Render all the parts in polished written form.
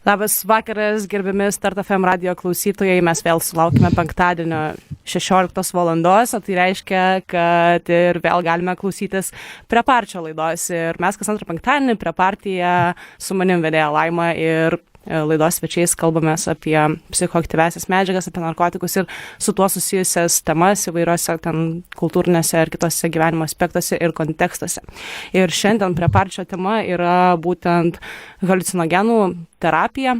Labas vakaras, gerbiami Start FM radio klausytojai. Mes vėl sulaukime penktadienio 16 valandos, o tai reiškia, kad ir vėl galime klausytis Prie parčio laidos. Ir mes kas antrą penktadienį Prie partiją su manim vedėja Laima ir laidos svečiais kalbamės apie psichoaktyviąsias medžiagas, apie narkotikus ir su tuo susijusias temas įvairiose ten kultūrinėse ir kitose gyvenimo aspektuose ir kontekstuose. Ir šiandien Prie parčio tema yra būtent haliucinogenų terapija.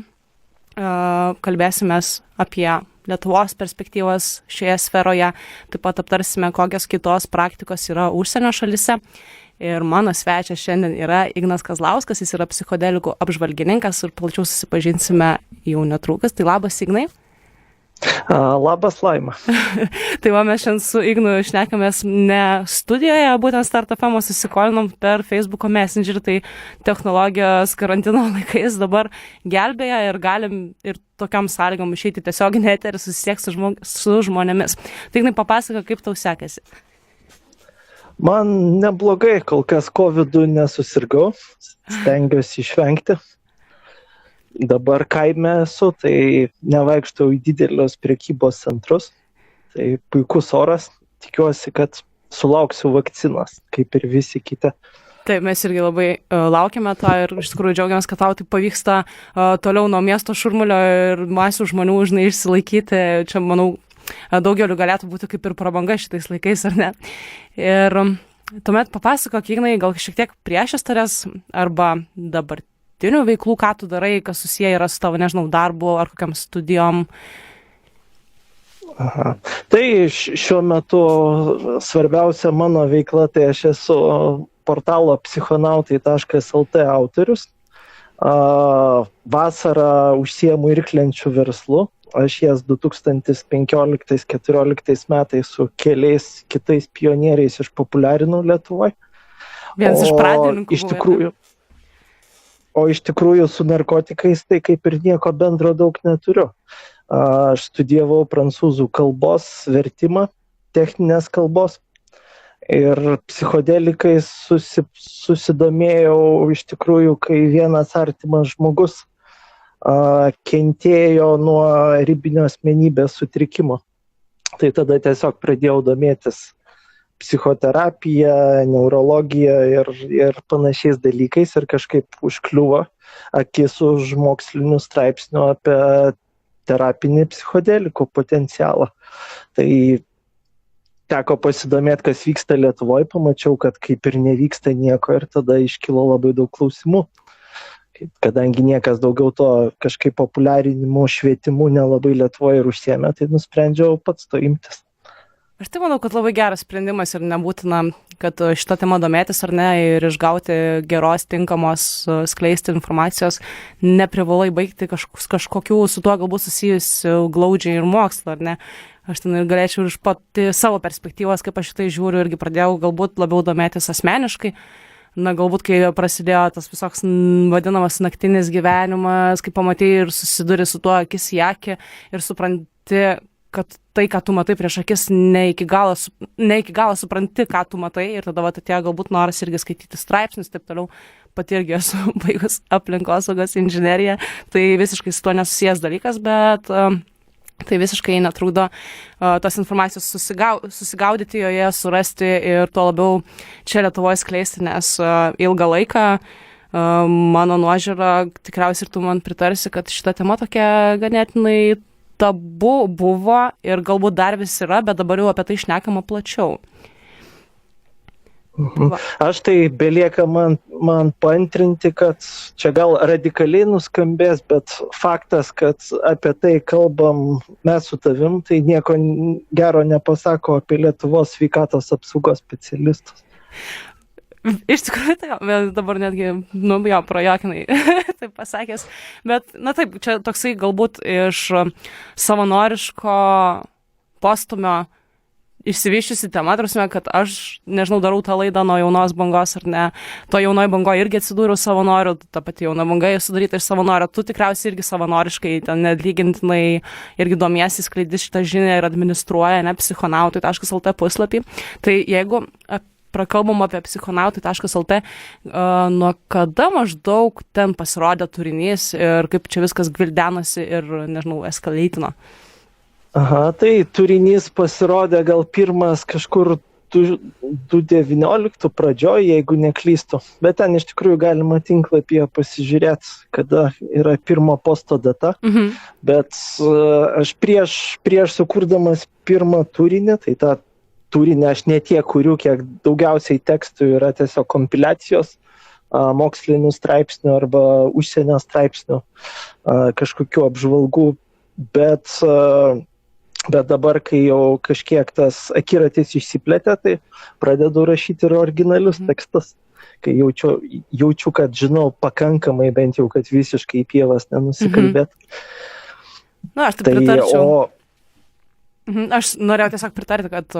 Kalbėsimės apie Lietuvos perspektyvas šioje sferoje, taip pat aptarsime, kokios kitos praktikos yra užsienio šalyse. Ir mano svečias šiandien yra Ignas Kazlauskas, jis yra psichodelikų apžvalgininkas ir plačiau susipažinsime jau netrukus. Tai labas, Ignai. Labas, Laima. Tai va, mes šiandien su Ignu šnekamės ne studijoje, būtent Start FM susikolinom per Facebooko Messenger, tai technologijos karantino laikais dabar gelbėja ir galim ir tokiam sąlygom išeiti tiesioginį eterį ir susisiekti su žmonėmis. Tai Ignai, papasakok, kaip tau sekasi. Man neblogai, kol kas COVID-u nesusirgau, stengiuosi išvengti. Dabar kaime esu, tai nevaikštau į didelius prekybos centrus. Tai puikus oras, tikiuosi, kad sulauksiu vakcinos, kaip ir visi kiti. Taip, mes irgi labai laukiame to ir iš tikrųjų džiaugiamės, kad tau tai pavyksta toliau nuo miesto šurmulio ir masių žmonių išsilaikyti. Čia, manau, daugeliu galėtų būti kaip ir prabanga šitais laikais, ar ne? Ir tuomet papasakok, Ignai, gal šiek tiek priešistorės arba dabartinių veiklų, ką tu darai, kas susiję yra su tavo, nežinau, darbu ar kokiam studijom. Aha. Tai šiuo metu svarbiausia mano veikla, tai aš esu portalo psichonautai.lt autorius. Vasarą užsiemu irklenčių verslu. Aš jas 2015-2014 metais su keliais kitais pionieriais išpopuliarinau Lietuvoje. Vienas iš pradininkų. Iš tikrųjų su narkotikais tai kaip ir nieko bendro daug neturiu. Aš studijavau prancūzų kalbos vertimą, techninės kalbos ir psichodelikais susidomėjau iš tikrųjų, kai vienas artimas žmogus kentėjo nuo ribinio asmenybės sutrikimo. Tai tada tiesiog pradėjau domėtis psichoterapija, neurologija ir panašiais dalykais ir kažkaip užkliuvo akis už mokslinių straipsnių apie terapinį psichodelikų potencialą. Tai teko pasidomėti, kas vyksta Lietuvoje, pamačiau, kad kaip ir nevyksta nieko ir tada iškilo labai daug klausimų. Kadangi niekas daugiau to kažkaip populiarinimu, švietimu nelabai Lietuvoje ir užsiėmė, tai nusprendžiau pats to imtis. Aš tai manau, kad labai geras sprendimas ir nebūtina, kad šitą temą domėtis ar ne ir išgauti geros, tinkamos, skleisti informacijos, neprivalai baigti kažkokių su tuo galbūt susijusių glaudžiai ir mokslo, ar ne. Aš ten ir galėčiau iš pati savo perspektyvos, kaip aš šitai žiūriu, irgi pradėjau galbūt labiau domėtis asmeniškai. Na, galbūt, kai prasidėjo tas visoks vadinamas naktinis gyvenimas, kai pamatai ir susiduri su tuo akis į akį ir supranti, kad tai, ką tu matai prieš akis, ne iki galo supranti, ką tu matai ir tada atėjo galbūt noras irgi skaityti straipsnius, taip toliau. Pati irgi esu baigus aplinkosaugos inžineriją, tai visiškai su tuo nesusijęs dalykas, bet tai visiškai netrukdo tos informacijos susigaudyti joje, surasti ir tuo labiau čia Lietuvoje skleisti, nes ilgą laiką mano nuožiūra, tikriausiai ir tu man pritarsi, kad šita tema tokia ganėtinai tabu buvo ir galbūt dar vis yra, bet dabar jau apie tai šnekama plačiau. Aš tai belieka man paantrinti, kad čia gal radikaliai nuskambės, bet faktas, kad apie tai kalbam mes su tavim, tai nieko gero nepasako apie Lietuvos sveikatos apsaugos specialistus. Iš tikrųjų, tai dabar netgi, prajuokinai taip pasakęs, bet, taip, čia toksai galbūt iš savanoriško postumio išsivyščiusi tema, tarsi, kad aš, nežinau, darau tą laidą nuo jaunos bangos ar ne, to jaunoji bangoje irgi atsidūriau savanoriu, ta pati jauna banga sudaryta iš savanorio, tu tikriausiai irgi savanoriškai, ten netlygintinai irgi domiesi, skleidi šitą žinią ir administruoja, psichonautai.lt puslapį. Tai jeigu prakalbam apie psichonautai.lt, nuo kada maždaug ten pasirodė turinys ir kaip čia viskas gvildenosi ir, nežinau, eskaleitino? Aha, tai turinys pasirodė gal pirmas kažkur 2019 pradžioj, jeigu neklystu. Bet ten iš tikrųjų galima tinklapyje pasižiūrėti, kada yra pirmo posto data. Bet aš prieš sukurdamas pirmą turinį, tai tą turinį aš ne tiek kuriu, kiek daugiausiai tekstų yra tiesiog kompiliacijos, mokslinių straipsnių arba užsienio straipsnių, kažkokių apžvalgų. Bet dabar, kai jau kažkiek tas akiratis išsiplėtė, tai pradedu rašyti ir originalius tekstus, kai jaučiu, kad žinau pakankamai, bent jau, kad visiškai į pievas nenusikalbėt. Na, aš taip pritarčiau. Aš norėjau tiesiog pritarti, kad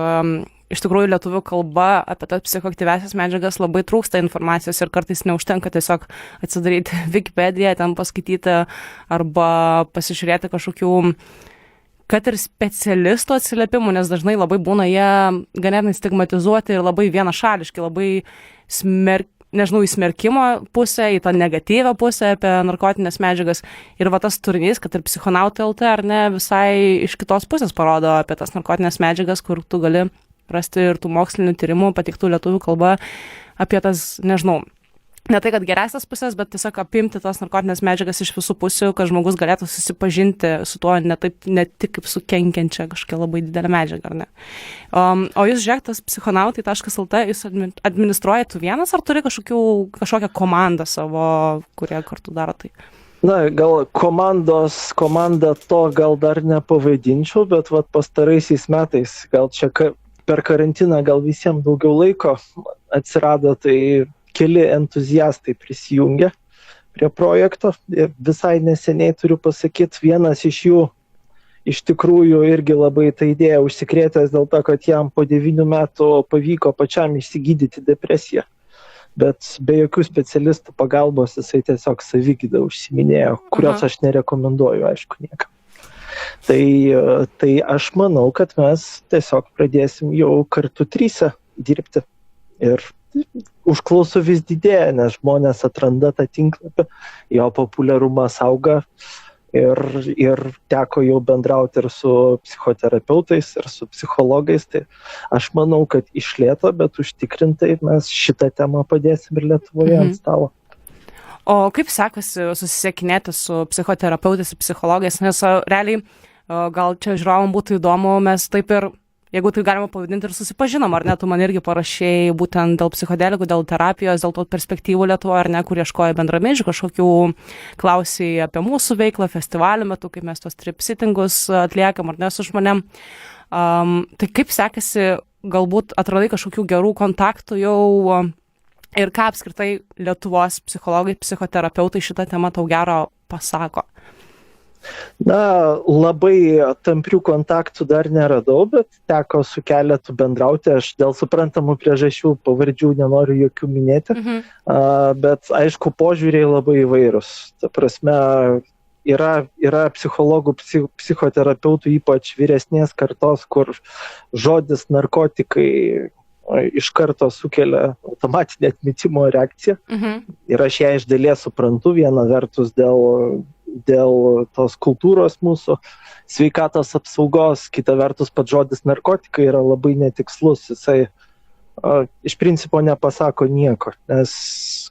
iš tikrųjų lietuvių kalba apie tas psichoaktyviasias medžiagas labai trūksta informacijos ir kartais neužtenka tiesiog atsidaryti Wikipediją, ten paskaityti arba pasižiūrėti kažkokių kad ir specialistų atsiliepimų, nes dažnai labai būna jie ganėtinai stigmatizuoti ir labai vienašališki, labai į smerkimo pusę, į tą negatyvę pusę apie narkotinės medžiagas. Ir va tas turinys, kad ir psichonautai.lt ar ne, visai iš kitos pusės parodo apie tas narkotinės medžiagas, kur tu gali rasti ir tų mokslinių tyrimų pateiktų lietuvių kalba apie tas, nežinau, ne tai, kad geresnės pusės, bet tiesiog apimti tas narkotinės medžiagas iš visų pusių, kad žmogus galėtų susipažinti su tuo ne tik kaip su kenkiančia kažkokia labai didelė medžiaga, ar ne. O jūs žiūrėk, tas psichonautai.lt, jūs administruojate tu vienas, ar turi kažkokią komandą savo, kurie kartu daro tai? Na, gal komanda to gal dar nepavadinčiau, bet pastaraisiais metais, gal čia per karantiną gal visiems daugiau laiko atsirado, tai keli entuziastai prisijungė prie projekto. Visai neseniai turiu pasakyti, vienas iš jų iš tikrųjų irgi labai tą idėją užsikrėtęs dėl to, kad jam po 9 metų pavyko pačiam išsigydyti depresiją. Bet be jokių specialistų pagalbos jisai tiesiog savigydą užsiminėjo, kurios aš nerekomenduoju, aišku, niekam. Tai aš manau, kad mes tiesiog pradėsim jau kartu 3 dirbti. Ir užklausų vis didėja, nes žmonės atranda tą tinklapį, jo populiarumas auga ir teko jau bendrauti ir su psichoterapeutais, ir su psichologais. Tai aš manau, kad iš lėto, bet užtikrintai mes šitą temą padėsim ir Lietuvoje ant stalo. O kaip sekasi susisiekinėti su psichoterapeutais ir psichologais, nes realiai gal čia žiūrovam būtų įdomu, mes taip ir jeigu tai galima pavadinti, ir susipažinom, ar ne, tu man irgi parašėjai būtent dėl psichodelikų, dėl terapijos, dėl to perspektyvų Lietuvoje, ar ne, kur ieškoja bendraminčių, kažkokių klausiai apie mūsų veiklą festivalių metu, kaip mes tos trip-sittingus atliekam, ar ne, su žmonėm. Tai kaip sekasi, galbūt atradai kažkokių gerų kontaktų jau ir ką apskritai Lietuvos psichologai, psichoterapeutai šitą temą tau gero pasako? Na, labai tamprių kontaktų dar neradau, bet teko su keletu bendrauti. Aš dėl suprantamų priežasčių pavardžių nenoriu jokių minėti, bet aišku, požiūriai labai įvairūs. Ta prasme, yra psichologų, psichoterapeutų, ypač vyresnės kartos, kur žodis narkotikai iš karto sukelia automatinę atmetimo reakciją. Ir aš ją iš dalies suprantu, viena vertus dėl tos kultūros mūsų sveikatos apsaugos, kita vertus pats žodis narkotikai yra labai netikslus, jisai iš principo nepasako nieko, nes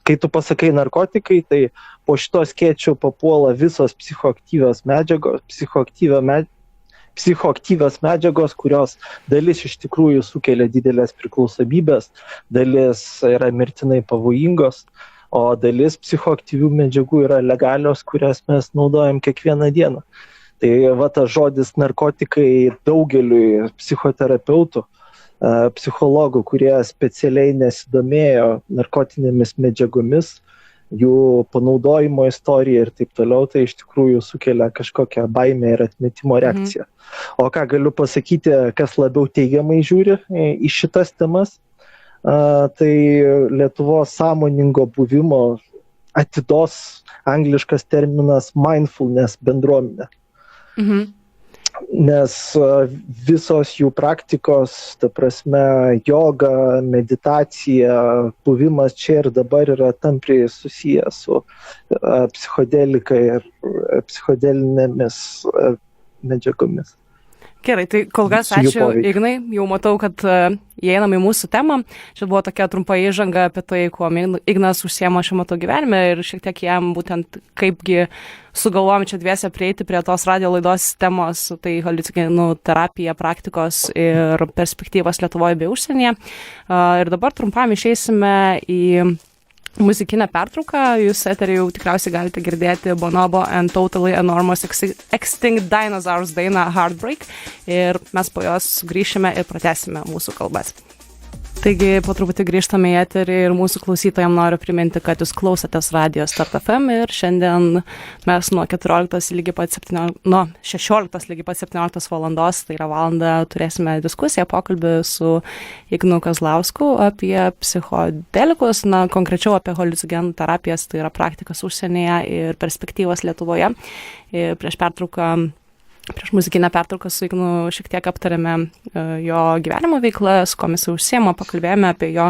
kai tu pasakai narkotikai, tai po šito skėčių papuola visos psichoaktyvios medžiagos, kurios dalis iš tikrųjų sukelia didelės priklausomybės, dalis yra mirtinai pavojingos, o dalis psichoaktyvių medžiagų yra legalios, kurias mes naudojam kiekvieną dieną. Tai tas žodis narkotikai daugeliui psichoterapeutų, psichologų, kurie specialiai nesidomėjo narkotinėmis medžiagomis, jų panaudojimo istorija ir taip toliau, tai iš tikrųjų sukelia kažkokią baimę ir atmetimo reakciją. O ką galiu pasakyti, kas labiau teigiamai žiūri į šitas temas, tai Lietuvos sąmoningo buvimo atidos angliškas terminas mindfulness bendruomenė. nes visos jų praktikos, ta prasme, joga, meditacija, buvimas čia ir dabar yra tampriai susijęs su psichodelika ir psichodelinėmis medžiagomis. Gerai, tai kol kas ačiū, Ignai. Jau matau, kad įeinam į mūsų temą. Čia buvo tokia trumpa įžanga apie tai, kuo Ignas užsiema šiuo metu gyvenime ir šiek tiek jam būtent kaipgi sugalvojom čia dviese prieiti prie tos radijo laidos temos, tai haliucinogenų terapija, praktikos ir perspektyvos Lietuvoje bei užsienyje. Ir dabar trumpam išeisime į muzikinę pertrauką. Jūs eterį jau tikriausiai galite girdėti Bonobo and Totally Enormous Extinct Dinosaurs dainą Heartbreak ir mes po jos grįšime ir pratęsime mūsų kalbas. Taigi po truputį grįžtame į eterį ir mūsų klausytojams noriu priminti, kad jūs klausotės Radio Start FM ir šiandien mes nuo 16 lygiai pat 17 valandos, tai yra valanda, turėsime diskusiją, pokalbį su Ignu Kazlausku apie psichodelikus, konkrečiau apie haliucinogenų terapijas, tai yra praktikas užsienyje ir perspektyvas Lietuvoje. Ir prieš muzikinę pertrauką su Ignu šiek tiek aptarėme jo gyvenimo veiklą, su kuo jis užsiema, pakalbėjome apie jo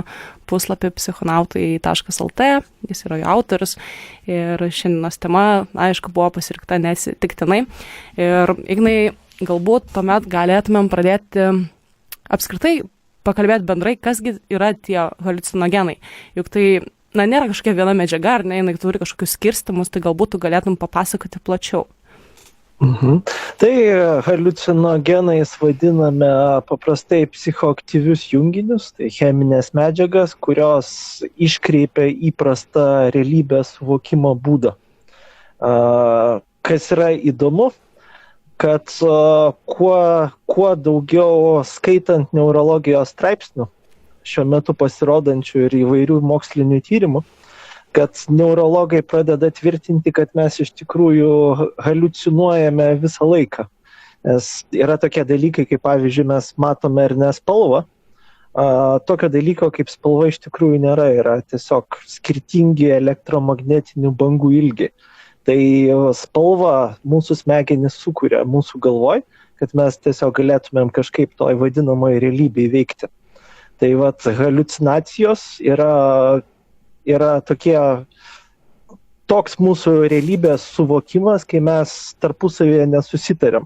puslapį psichonautai.lt, jis yra jo autorius ir šiandienos tema, aišku, buvo pasirinkta neatsitiktinai. Ir Ignai, galbūt tuomet galėtumėm pradėti apskritai pakalbėti bendrai, kasgi yra tie haliucinogenai. Juk tai nėra kažkokia viena medžiaga, ar ne, jinai turi kažkokius skirstymus, tai galbūt tu galėtum papasakoti plačiau. Tai haliucinogenais vadiname paprastai psichoaktyvius junginius, tai cheminės medžiagas, kurios iškreipia įprastą realybės suvokimo būdą. Kas yra įdomu, kad kuo daugiau skaitant neurologijos straipsnių, šiuo metu pasirodančių ir įvairių mokslinių tyrimų, kad neurologai pradeda tvirtinti, kad mes iš tikrųjų haliucinuojame visą laiką. Nes yra tokie dalykai, kaip pavyzdžiui, mes matome ir nespalvą. Tokio dalyko kaip spalva iš tikrųjų nėra, yra tiesiog skirtingi elektromagnetinių bangų ilgiai. Tai spalva mūsų smegenys sukuria mūsų galvoj, kad mes tiesiog galėtumėm kažkaip toj vadinamoj realybėj veikti. Tai haliucinacijos yra toks mūsų realybės suvokimas, kai mes tarpusavėje nesusitariam,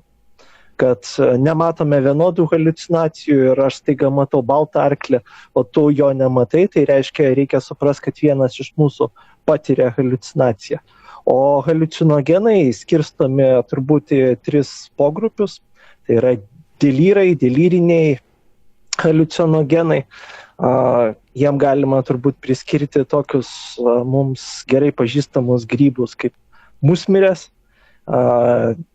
kad nematome vienodų haliucinacijų ir aš staiga matau baltą arklį, o tu jo nematai, tai reiškia, reikia suprasti, kad vienas iš mūsų patiria haliucinaciją. O haliucinogenai skirstomi turbūt į 3 pogrupius, tai yra delyrai, delyriniai haliucinogenai. Jiem galima turbūt priskirti tokius mums gerai pažįstamus grybus kaip musmirės.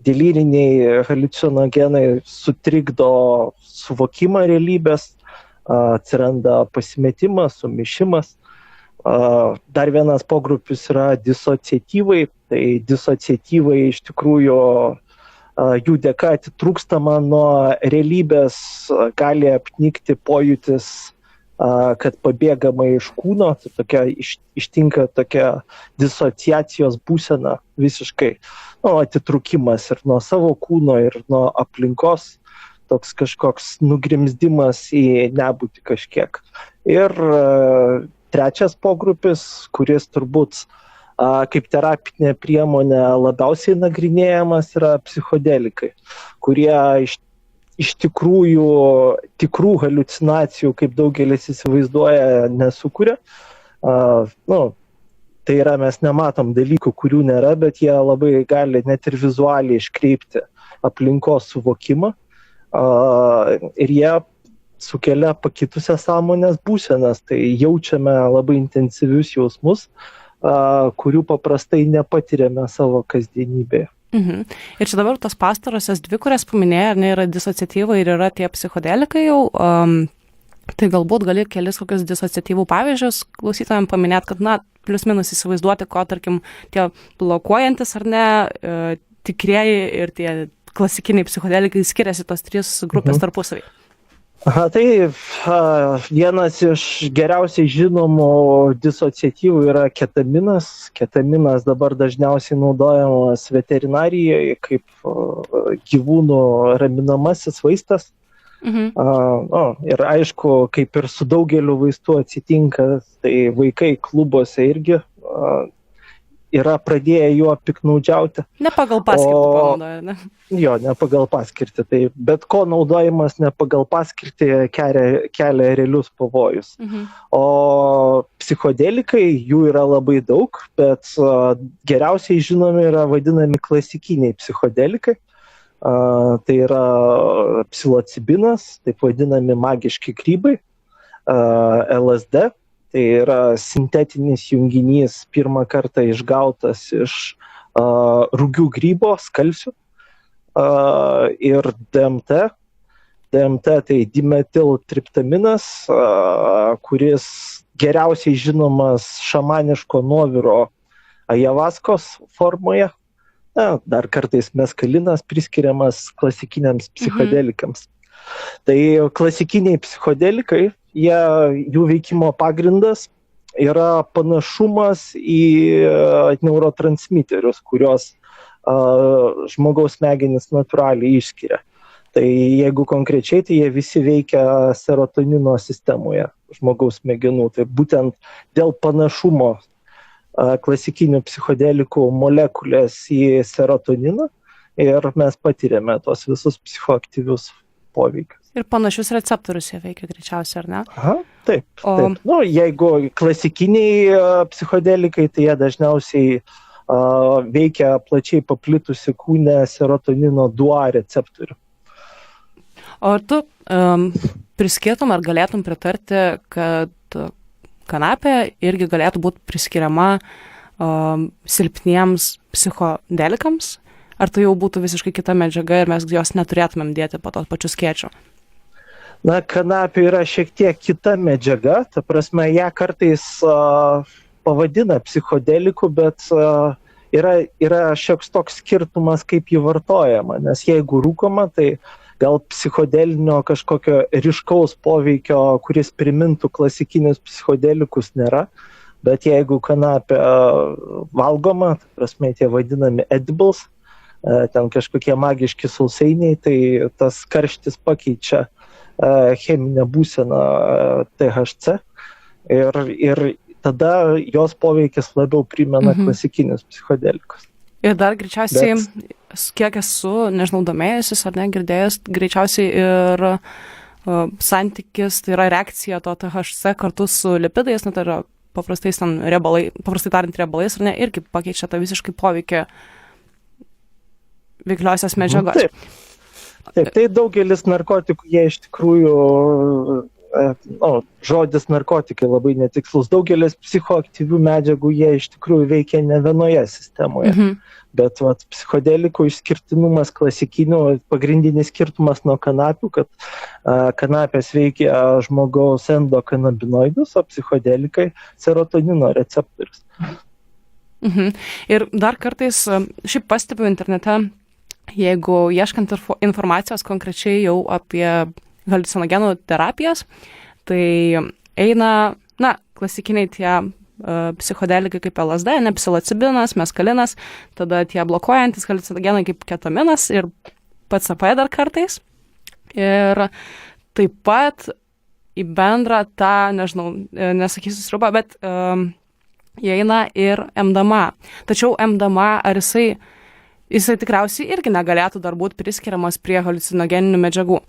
Delyriniai haliucinogenai sutrikdo suvokimą realybės, atsiranda pasimetimas, sumišimas. Dar vienas pogrupis yra disociatyvai. Tai disociatyvai iš tikrųjų jų dėka atitrūkstama nuo realybės, gali apnikti pojūtis, kad pabėgama iš kūno, tai tokia ištinka tokia disociacijos būsena visiškai, atitrūkimas ir nuo savo kūno, ir nuo aplinkos, toks kažkoks nugrimzdimas į nebūtį kažkiek. Ir trečias pogrupis, kuris turbūt kaip terapinė priemonė labiausiai nagrinėjamas, yra psichodelikai, kurie iš tikrųjų tikrų haliucinacijų, kaip daugelis įsivaizduoja, nesukuria. Tai yra, mes nematom dalykų, kurių nėra, bet jie labai gali net ir vizualiai iškreipti aplinkos suvokimą. Ir jie sukelia pakitusias sąmonės būsenas, tai jaučiame labai intensyvius jausmus, kurių paprastai nepatiriame savo kasdienybėje. Ir čia dabar tos pastarosios 2, kurias paminėjai, ar ne, yra disociatyvai ir yra tie psichodelikai jau, tai galbūt gali kelis kokius disociatyvų pavyzdžius klausytojams paminėti, kad, plius minus įsivaizduoti, ko, tarkim, tie blokuojantis ar ne, tikrieji ir tie klasikiniai psichodelikai skiriasi tos 3 grupės tarpusavį. Aha, tai vienas iš geriausiai žinomų disociatyvų yra ketaminas. Ketaminas dabar dažniausiai naudojamas veterinarijoje kaip gyvūnų raminamasis vaistas. Ir aišku, kaip ir su daugeliu vaistų atsitinka, tai vaikai klubuose irgi yra pradėję juo piknaudžiauti. Ne pagal paskirtį panaudoja, ne? Jo, ne pagal paskirtį. Tai bet ko naudojimas ne pagal paskirtį kelia realius pavojus. O psichodelikai, jų yra labai daug, bet geriausiai žinomi yra vadinami klasikiniai psichodelikai. Tai yra psilocibinas, taip vadinami magiški grybai, LSD. Tai yra sintetinis junginys pirmą kartą išgautas iš rugių grybo, skalsių, ir DMT. DMT tai dimetiltriptaminas, kuris geriausiai žinomas šamaniško nuoviro ajavaskos formoje. Dar kartais meskalinas priskiriamas klasikiniams psichodelikams. Tai klasikiniai psichodelikai, jų veikimo pagrindas yra panašumas į neurotransmiterius, kuriuos žmogaus smegenys natūraliai išskiria. Tai jeigu konkrečiai, tai jie visi veikia serotonino sistemoje žmogaus smegenų. Tai būtent dėl panašumo klasikinių psichodelikų molekulės į serotoniną ir mes patiriame tos visus psichoaktyvius poveikius. Ir panašius receptorius jie veikia greičiausiai, ar ne? Aha, taip. Jeigu klasikiniai psichodelikai, tai jie dažniausiai veikia plačiai paplitusi kūne serotonino 2A receptorių. O ar tu priskirtum ar galėtum pritarti, kad kanapė irgi galėtų būti priskiriama silpniems psichodelikams? Ar tai jau būtų visiškai kita medžiaga ir mes jos neturėtumėm dėti po to pačiu skėčiu? Na, kanapė yra šiek tiek kita medžiaga, ta prasme, ją kartais pavadina psichodeliku, bet yra šioks toks skirtumas, kaip ji vartojama, nes jeigu rūkoma, tai gal psichodelinio kažkokio ryškaus poveikio, kuris primintų klasikinius psichodelikus, nėra, bet jeigu kanapė valgoma, ta prasme, tie vadinami edibles, ten kažkokie magiški sausainiai, tai tas karštis pakeičia cheminę būseną THC ir tada jos poveikis labiau primena klasikinius psichodelikus. Ir dar greičiausiai, kiek esu, nežinau, domėjusis ar negirdėjęs, greičiausiai ir santykis, tai yra reakcija to THC kartu su lipidais, tai yra paprastai tariant riebalais, ar ne, irgi pakeičia tą visiškai poveikį veikliosios medžiagos. Taip, tai daugelis narkotikų, jie iš tikrųjų, žodis narkotikai labai netikslus, daugelis psichoaktyvių medžiagų, jie iš tikrųjų veikia ne vienoje sistemoje, bet psichodelikų išskirtinumas klasikinių, pagrindinis skirtumas nuo kanapių, kad kanapės veikia žmogaus endokanabinoidus, o psichodelikai serotonino receptorius. Ir dar kartais, šiaip pastebiu internete, jeigu ieškant informacijos konkrečiai jau apie haliucinogenų terapijas, tai eina, klasikiniai tie psichodelikai kaip LSD, psilocibinas, meskalinas, tada tie blokuojantis haliucinogenai kaip ketaminas ir PCP dar kartais. Ir taip pat į bendrą tą, nežinau, nesakysiu sriubą, bet įeina ir MDMA. Tačiau MDMA, ar jisai tikriausiai irgi negalėtų dar būti priskiriamas prie haliucinogeninių medžiagų?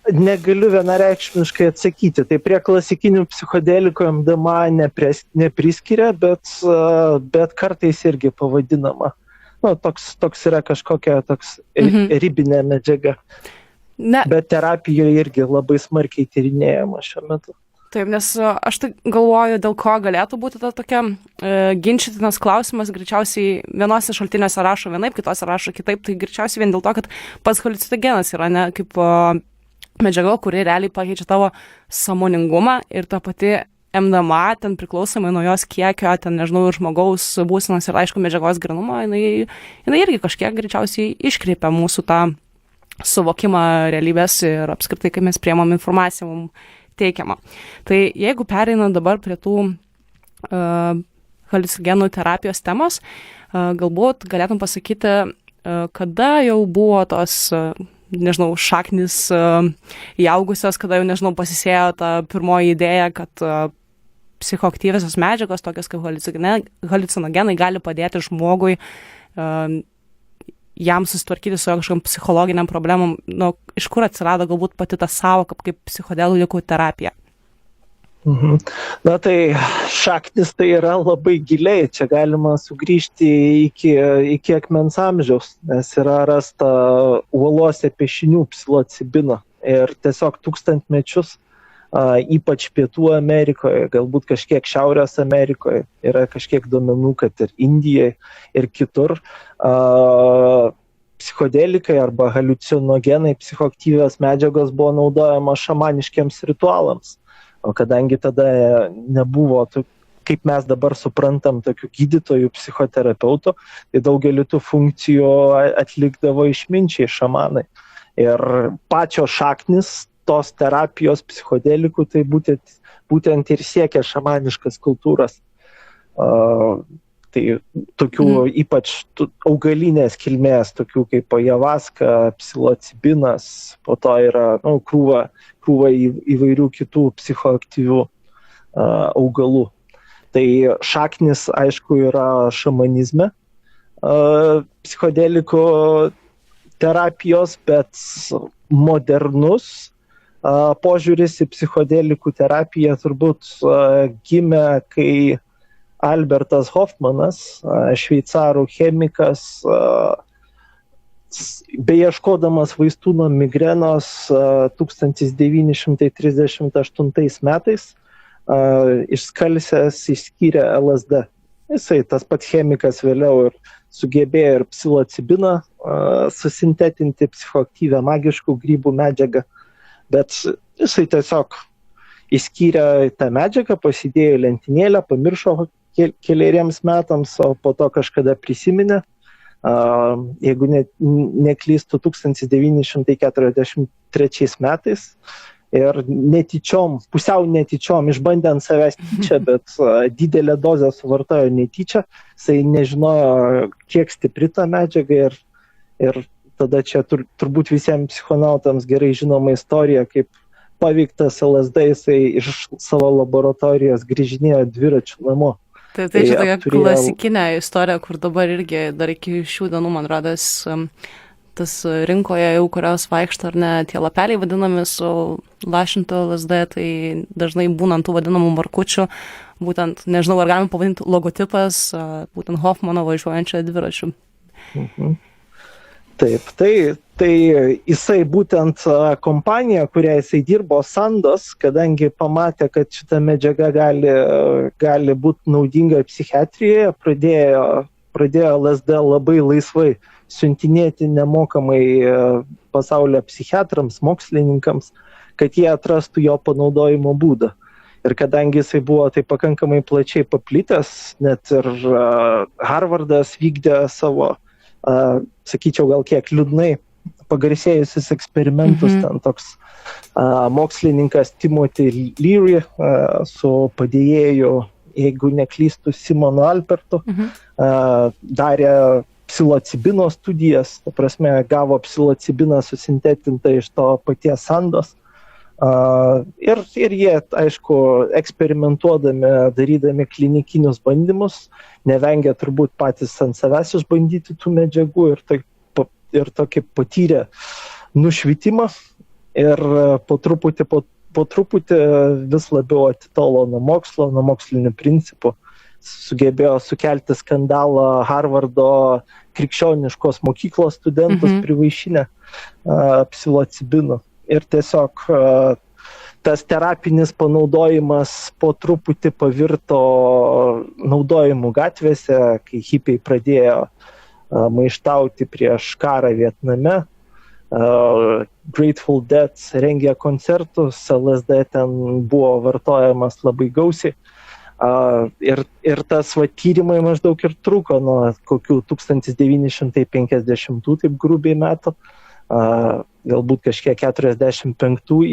Negaliu vienareikšmiškai atsakyti. Tai prie klasikinių psichodelikų MDMA nepriskiria, bet kartais irgi pavadinama. Toks yra kažkokia ribinė medžiaga. Bet terapijoje irgi labai smarkiai tyrinėjama šiuo metu. Taip, nes aš tai galvoju, dėl ko galėtų būti ta tokia ginčytinas klausimas, greičiausiai vienose šaltiniuose rašo vienaip, kitose rašo kitaip, tai greičiausiai vien dėl to, kad pats haliucinogenas yra ne kaip medžiaga, kuri realiai pakeičia tavo sąmoningumą ir ta pati MDMA, ten priklausomai nuo jos kiekio, ten nežinau, žmogaus būsenos ir aišku medžiagos grynumo, jinai irgi kažkiek greičiausiai iškreipia mūsų tą suvokimą realybės ir apskritai, kaip mes priemam informaciją mums teikiamą. Tai jeigu pereinam dabar prie tų haliucinogenų terapijos temos, galbūt galėtum pasakyti, kada jau buvo tos, nežinau, šaknis įaugusios, kada jau, nežinau, pasisėjo ta pirmoji idėja, kad psichoaktyviosios medžiagos, tokios kaip haliucinogenai, gali padėti žmogui jam susitvarkyti su kažkokiam psichologiniam problemom. Nu, iš kur atsirado galbūt pati ta sąvoka kaip psichodelikų terapija? Na tai šaknis tai yra labai giliai, čia galima sugrįžti iki akmens amžiaus, nes yra rasta uolose piešinių psilocibino ir tiesiog tūkstantmečius, ypač Pietų Amerikoje, galbūt kažkiek Šiaurės Amerikoje, yra kažkiek duomenų, kad ir Indijai ir kitur psichodelikai arba haliucinogenai, psichoaktyvios medžiagos buvo naudojamos šamaniškiams ritualams. O kadangi tada nebuvo, kaip mes dabar suprantam, tokių gydytojų, psichoterapeutų, tai daugelį tų funkcijų atlikdavo išminčiai šamanai. Ir pačios šaknis tos terapijos psichodelikų tai būtent ir siekia šamaniškas kultūras. Tai tokių ypač augalinės kilmės, tokių kaip ajavaska, psilocibinas, po to yra krūva įvairių kitų psichoaktyvių augalų. Tai šaknis, aišku, yra šamanizme psichodelikų terapijos, bet modernus požiūris į psichodelikų terapiją turbūt gimė, kai Albertas Hofmanas, šveicarų chemikas, beieškodamas vaistų nuo migrenos 1938 metais išskalsęs išskyrė LSD. Jisai, tas pats chemikas, vėliau ir sugebėjo ir psilocibiną susintetinti, psichoaktyvią magiškų grybų medžiagą, bet jisai tiesiog išskyrė tą medžiagą, pasidėjo lentynėlę, pamiršo keleriems metams, o po to kažkada prisiminė. Jeigu neklystu, 1943 metais ir netyčiom, pusiau netyčiom, išbandė ant savęs tyčia, bet didelę dozę suvartojo netyčia, jisai nežinojo, kiek stipri ta medžiaga ir tada čia turbūt visiems psichonautams gerai žinoma istorija, kaip paveiktas LSD jisai iš savo laboratorijos grįžinėjo dviračiu namo. Tai čia tokia klasikinė istorija, kur dabar irgi dar iki šių dienų, man rodos, tas rinkoje jau, kurios vaikšto, ar ne, tie lapeliai vadinami su lašintu LSD, tai dažnai būnant tų vadinamų markučių, būtent, nežinau, ar galime pavadinti logotipas, būtent Hofmano važiuojančio dviračiu. Taip, tai jisai būtent kompanija, kuria jisai dirbo, Sandoz, kadangi pamatė, kad šita medžiaga gali būti naudinga psichiatrijoje, pradėjo LSD labai laisvai siuntinėti nemokamai pasaulio psichiatrams, mokslininkams, kad jie atrastų jo panaudojimo būdą. Ir kadangi jisai buvo tai pakankamai plačiai paplitęs, net ir Harvardas vykdė savo, sakyčiau, gal kiek liūdnai pagarsėjusius eksperimentus, ten toks mokslininkas Timothy Leary su padėjėju, jeigu neklystu, Simonu Alpertu, darė psilocibino studijas, ta prasme, gavo psilocibiną susintetintą iš to paties Sandoz. Ir jie, aišku, eksperimentuodami, darydami klinikinius bandymus, nevengia turbūt patys ant savęs išbandyti tų medžiagų ir tokį patyrė nušvitimą ir po truputį vis labiau atitolo nuo mokslo, nuo mokslinių principų. Sugebėjo sukelti skandalą Harvardo krikščioniškos mokyklos studentus privaišinę psilocibinu. Ir tiesiog tas terapinis panaudojimas po truputį pavirto naudojimu gatvėse, kai hipiai pradėjo maištauti prieš karą Vietname. Grateful Dead rengė koncertus, LSD ten buvo vartojamas labai gausiai. Ir tas tyrimai maždaug ir truko nuo kokių 1950, taip grubiai metų, galbūt kažkiek 45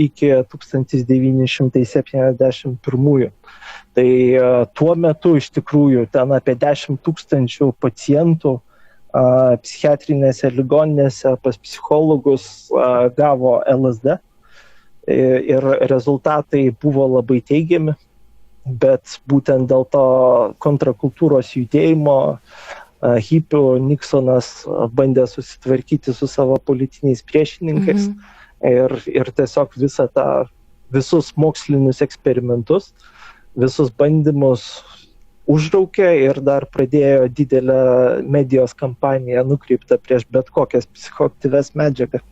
iki 1971. Tai tuo metu iš tikrųjų ten apie 10 000 pacientų psichiatrinėse ligoninėse pas psichologus gavo LSD ir rezultatai buvo labai teigiami, bet būtent dėl to kontrakultūros judėjimo hipių Nixonas bandė susitvarkyti su savo politiniais priešininkais ir tiesiog visus mokslinius eksperimentus, visus bandymus užraukė ir dar pradėjo didelę medijos kampaniją nukreiptą prieš bet kokias psichoaktyvias medžiagas.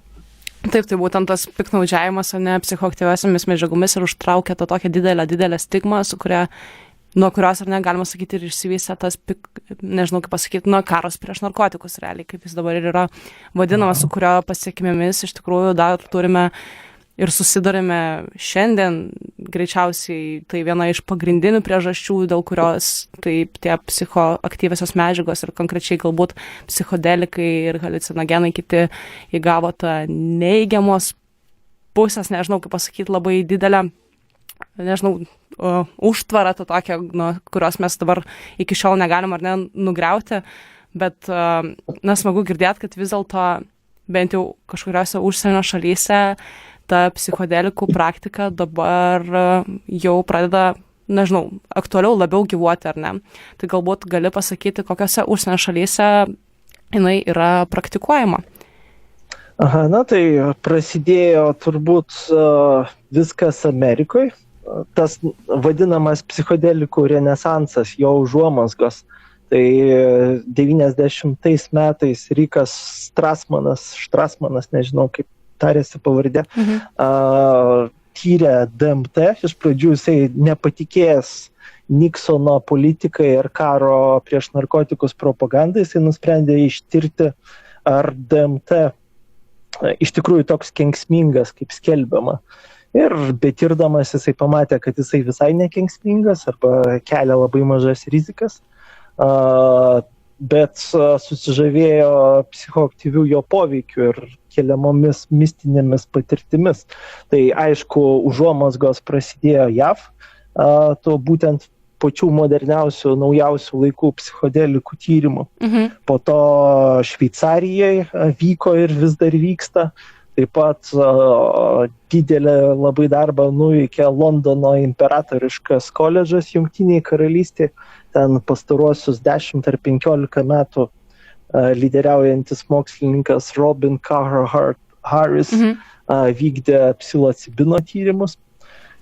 Taip, tai būtent tas piktnaudžiavimas, ne, psichoaktyviosiamis medžiagomis ir užtraukia tą tokią didelę stigmą, nuo kurios, ar ne, galima sakyti, ir išsivystė tas, nežinau kaip pasakyti, karas prieš narkotikus realiai, kaip jis dabar ir yra vadinamas, su kurio pasiekmėmis iš tikrųjų dar turime ir susidarėme šiandien. Greičiausiai tai viena iš pagrindinių priežasčių, dėl kurios taip tie psichoaktyviosios medžiagos ir konkrečiai galbūt psichodelikai ir haliucinogenai kiti įgavo tą neigiamos pusės, nežinau kaip pasakyti, labai didelę, užtvarą tą tokią, nuo kurios mes dabar iki šiol negalim ar ne nugriauti, bet smagu girdėti, kad vis dėlto bent jau kažkuriuose užsienio šalyse ta psichodelikų praktika dabar jau pradeda, aktualiau labiau gyvuoti, ar ne? Tai galbūt gali pasakyti, kokiose užsienio šalyse jinai yra praktikuojama. Tai prasidėjo turbūt viskas Amerikoje. Tas vadinamas psichodelikų renesansas, jo užuomazgos. Tai 90 metais Rikas Štrasmanas, nežinau kaip tarėsi pavardė, tyrė DMT. Iš pradžių jisai nepatikėjęs Nixono politikai ir karo prieš narkotikus propagandai, jisai nusprendė ištirti, ar DMT iš tikrųjų toks kenksmingas, kaip skelbiama. Ir betirdamas jisai pamatė, kad jisai visai nekenksmingas arba kelia labai mažas rizikas, bet susižavėjo psichoaktyvių jo poveikių ir keliamomis mistinėmis patirtimis. Tai aišku, užuomazgos prasidėjo JAV, to būtent pačių moderniausių, naujausių laikų psichodelikų tyrimų. Po to Šveicarijoje vyko ir vis dar vyksta. Taip pat didelę labai darbą nuveikė Londono imperatoriškas koledžas Jungtinėje karalystėje. Ten pastaruosius 10 ar 15 metų lyderiaujantis mokslininkas Robin Carhart Harris vykdė psilocibino tyrimus.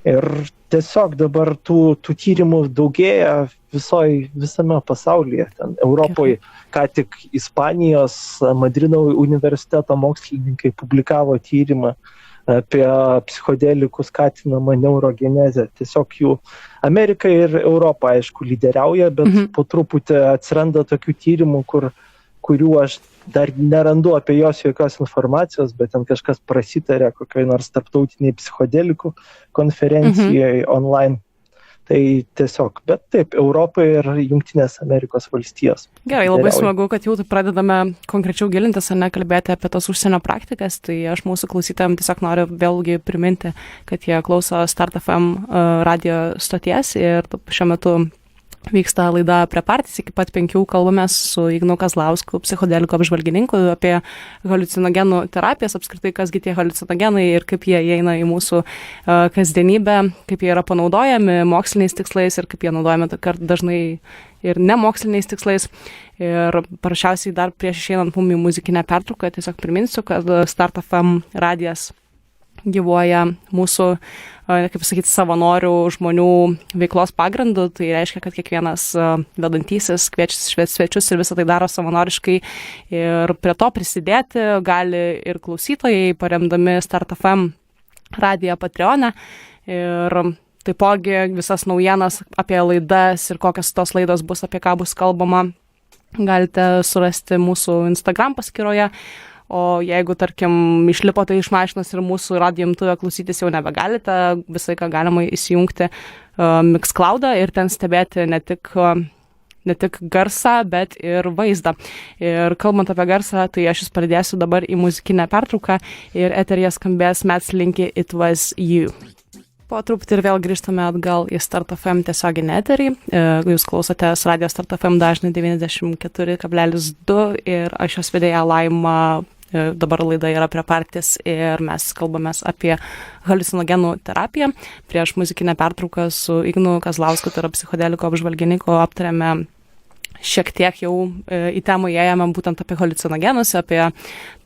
Ir tiesiog dabar tų tyrimų daugėja visame pasaulyje. Ten Europoje ką tik Ispanijos Madrido universiteto mokslininkai publikavo tyrimą apie psichodelikų skatinamą neurogenezę. Tiesiog jų Amerika ir Europa, aišku, lyderiauja, bet po truputį atsiranda tokių tyrimų, kurių aš dar nerandu apie jos jokios informacijos, bet ten kažkas prasitarė kokioj nors tarptautiniai psichodelikų konferencijoje online. Tai tiesiog, bet taip, Europa ir Jungtinės Amerikos valstijos. Gerai, labai smagu, kad jau pradedame konkrečiau gilintis, ar nekalbėti apie tas užsienio praktikas. Tai aš mūsų klausytojams tiesiog noriu vėlgi priminti, kad jie klauso Start FM radio stoties ir šiuo metu vyksta laida Prie parties, iki pat 5 kalbamės su Ignu Kazlausku, psichodelikų apžvalgininku, apie haliucinogenų terapijas, apskritai kasgi tie haliucinogenai ir kaip jie įeina į mūsų kasdienybę, kaip jie yra panaudojami moksliniais tikslais ir kaip jie naudojami dažnai ir nemoksliniais tikslais. Ir parašiausiai dar prieš išeinant mum į muzikinę pertrauką, tiesiog priminsiu, kad Start FM radijas gyvuoja mūsų, kaip sakyti, savanorių žmonių veiklos pagrindu. Tai reiškia, kad kiekvienas vedantysis kviečiasi svečius ir visą tai daro savanoriškai. Ir prie to prisidėti gali ir klausytojai, paremdami Start FM radiją Patreone. Ir taipogi visas naujienas apie laidas ir kokios tos laidos bus, apie ką bus kalbama, galite surasti mūsų Instagram paskyroje. O jeigu, tarkim, išlipote iš mašinos ir mūsų radijo imtuvę klausytis jau nebegalite, visai ką galima įsijungti Mixcloudą ir ten stebėti ne tik ne tik garsą, bet ir vaizdą. Ir kalbant apie garsą, tai aš jūs pradėsiu dabar į muzikinę pertrauką ir eteryje skambės Matt Slinky It Was You. Po truputį ir vėl grįžtame atgal į Start FM tiesioginį eterį. Jūs klausotės Radio Start FM dažnai 94,2 ir aš jos vedėja Laima. Dabar laida yra prie partijas ir mes kalbamės apie haliucinogenų terapiją. Prieš muzikinę pertrauką su Ignu Kazlausku, tai yra psichodeliko apžvalgininku, aptarėme šiek tiek jau į temą įėjome būtent apie haliucinogenus, apie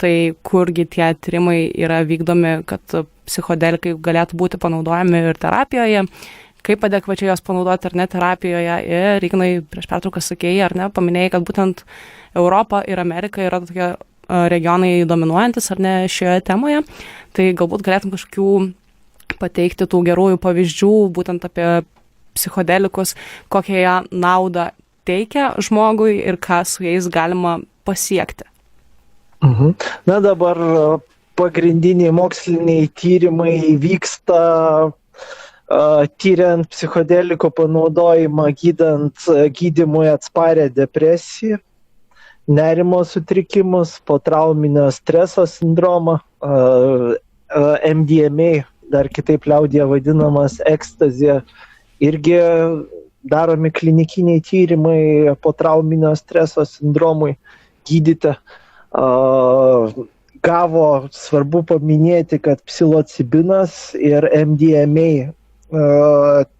tai, kurgi tie tyrimai yra vykdomi, kad psichodelikai galėtų būti panaudojami ir terapijoje, kaip adekvačiai jos panaudoti ar ne terapijoje. Ir Ignai, prieš pertrauką sakėjai, ar ne, paminėjai, kad būtent Europa ir Amerika yra tokie regionai dominuojantis ar ne šioje temoje. Tai galbūt galėtum kažkokių pateikti tų gerųjų pavyzdžių būtent apie psichodelikus, kokią jie naudą teikia žmogui ir ką su jais galima pasiekti. Na dabar pagrindiniai moksliniai tyrimai vyksta tyriant psichodeliko panaudojimą gydymui atsparę depresiją, nerimo sutrikimus, potrauminio streso sindromą, MDMA, dar kitaip liaudyje vadinamas ekstazija, irgi daromi klinikiniai tyrimai potrauminio streso sindromui gydyti. Svarbu paminėti, kad psilocibinas ir MDMA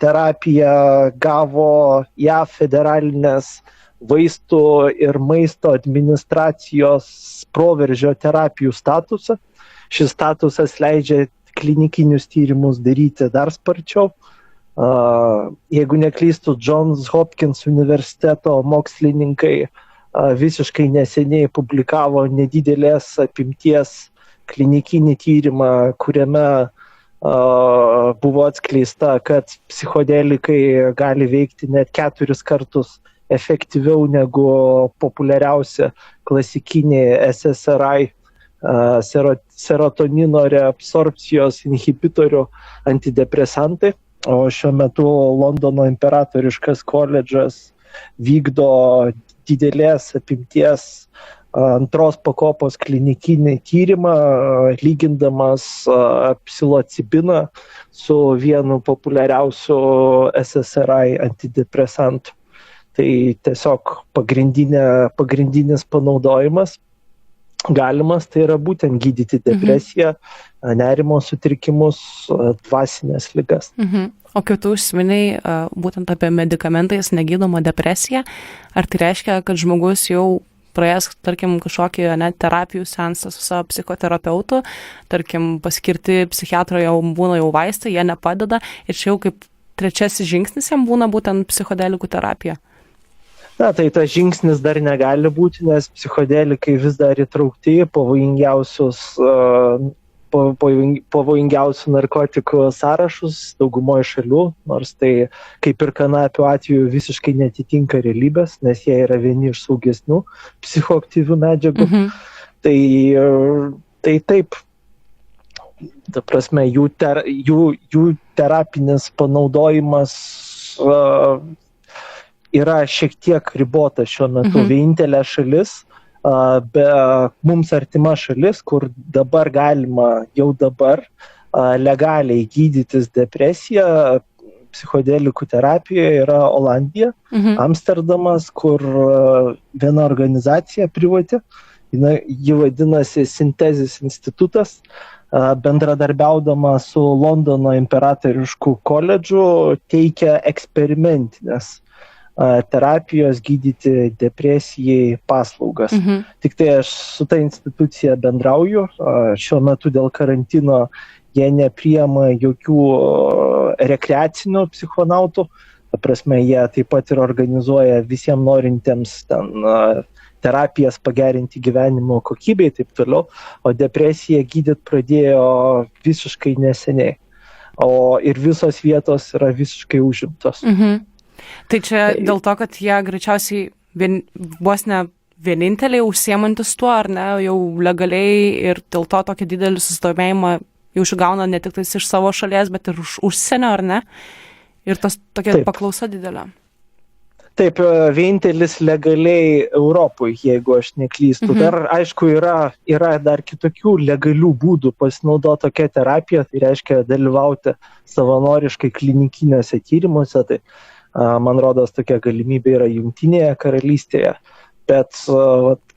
terapija gavo JAV federalinės vaistų ir maisto administracijos proveržio terapijų statusą. Šis statusas leidžia klinikinius tyrimus daryti dar sparčiau. Jeigu neklystu, Johns Hopkins universiteto mokslininkai visiškai neseniai publikavo nedidelės apimties klinikinį tyrimą, kuriame buvo atskleista, kad psichodelikai gali veikti net 4 kartus efektyviau negu populiariausia klasikiniai SSRI, serotonino reabsorpcijos inhibitorių antidepresantai. O šiuo metu Londono imperatoriškas koledžas vykdo didelės apimties antros pakopos klinikinį tyrimą, lygindamas psilocibiną su vienu populiariausiu SSRI antidepresantu. Tai tiesiog pagrindinis panaudojimas galimas, tai yra būtent gydyti depresiją, nerimo sutrikimus, dvasinės ligas. O kai tu užsiminei būtent apie medikamentais negydoma depresija, ar tai reiškia, kad žmogus jau praėjęs, tarkim, kažkokį terapijų seansą su savo psichoterapeutu, tarkim, paskirti psichiatro jau būna jau vaistai, jie nepadeda ir čia jau kaip trečiasis žingsnis jam būna būtent psichodelikų terapija? Na, tai tas žingsnis dar negali būti, nes psichodelikai vis dar įtraukti į pavojingiausių narkotikų sąrašus daugumoje šalių, nors tai kaip ir kanapių atveju visiškai netitinka realybės, nes jie yra vieni iš saugesnių psichoaktyvių medžiagų. Tai taip, ta prasme, jų terapinis panaudojimas yra šiek tiek ribota šiuo metu. Vienintelė šalis, mums artima šalis, kur dabar galima jau dabar legaliai gydytis depresiją psichodelikų terapijoje, yra Olandija, Amsterdamas, kur viena organizacija privati, ji vadinasi Sintezis institutas, bendradarbiaudama su Londono imperatorišku koledžu teikia eksperimentinės terapijos gydyti depresijai paslaugas. Tik tai aš su ta institucija bendrauju. Šiuo metu dėl karantino jie nepriima jokių rekreacinių psichonautų. Ta prasme, jie taip pat ir organizuoja visiems norintiems ten terapijas pagerinti gyvenimo kokybę ir taip toliau. O depresiją gydyti pradėjo visiškai neseniai. Ir visos vietos yra visiškai užimtos. Tai čia dėl to, kad jie greičiausiai vos ne vieninteliai užsiemantis tuo, ar ne, jau legaliai ir dėl to tokį didelį susidomėjimą jau išgauna ne tik iš savo šalies, bet ir už užsienio, ar ne? Ir tas tokia paklausa didelė. Taip, vienintelis legaliai Europoje, jeigu aš neklystu. Dar, aišku, yra dar kitokių legalių būdų pasinaudoti tokią terapiją, tai reiškia dalyvauti savanoriškai klinikiniuose tyrimuose. Tai, man rodos, tokia galimybė yra Jungtinėje karalystėje. Bet